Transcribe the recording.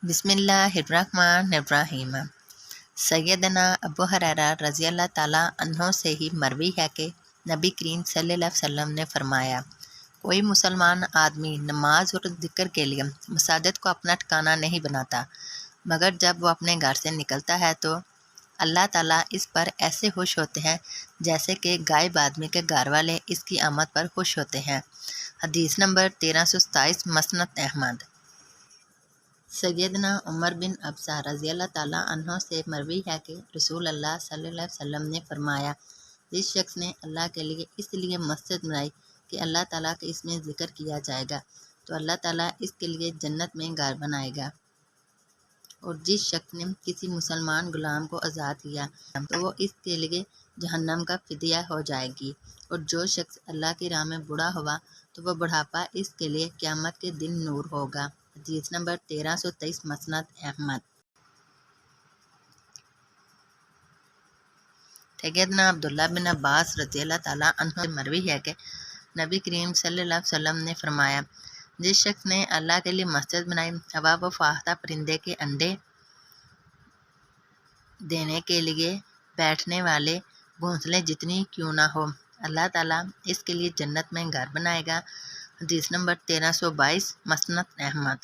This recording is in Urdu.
بسم اللہ الرحمن الرحیم۔ سیدنا ابو ہریرہ رضی اللہ تعالیٰ عنہ سے ہی مروی ہے کہ نبی کریم صلی اللہ علیہ وسلم نے فرمایا، کوئی مسلمان آدمی نماز اور ذکر کے لیے مساجد کو اپنا ٹھکانہ نہیں بناتا، مگر جب وہ اپنے گھر سے نکلتا ہے تو اللہ تعالیٰ اس پر ایسے خوش ہوتے ہیں جیسے کہ غائب آدمی کے گھر والے اس کی آمد پر خوش ہوتے ہیں۔ حدیث نمبر 1327 مسند احمد۔ سیدنا عمر بن ابسہ رضی اللہ تعالیٰ عنہ سے مروی ہے کہ رسول اللہ صلی اللہ علیہ وسلم نے فرمایا، جس شخص نے اللہ کے لیے اس لیے مسجد بنائی کہ اللہ تعالیٰ کے اس میں ذکر کیا جائے گا تو اللہ تعالیٰ اس کے لیے جنت میں گھر بنائے گا، اور جس شخص نے کسی مسلمان غلام کو آزاد کیا تو وہ اس کے لیے جہنم کا فدیہ ہو جائے گی، اور جو شخص اللہ کی راہ میں بوڑھا ہوا تو وہ بڑھاپا اس کے لیے قیامت کے دن نور ہوگا۔ حدیث نمبر 1323 مسند احمد۔ سیدنا عبداللہ بن عباس رضی اللہ تعالیٰ عنہ سے مروی ہے کہ نبی کریم صلی اللہ علیہ وسلم نے فرمایا، جس شخص نے اللہ کے لیے مسجد بنائی، ہوا و فاختہ پرندے کے انڈے دینے کے لیے بیٹھنے والے گھونسلے جتنی کیوں نہ ہو، اللہ تعالیٰ اس کے لیے جنت میں گھر بنائے گا۔ حدیث نمبر 1322 مسند احمد۔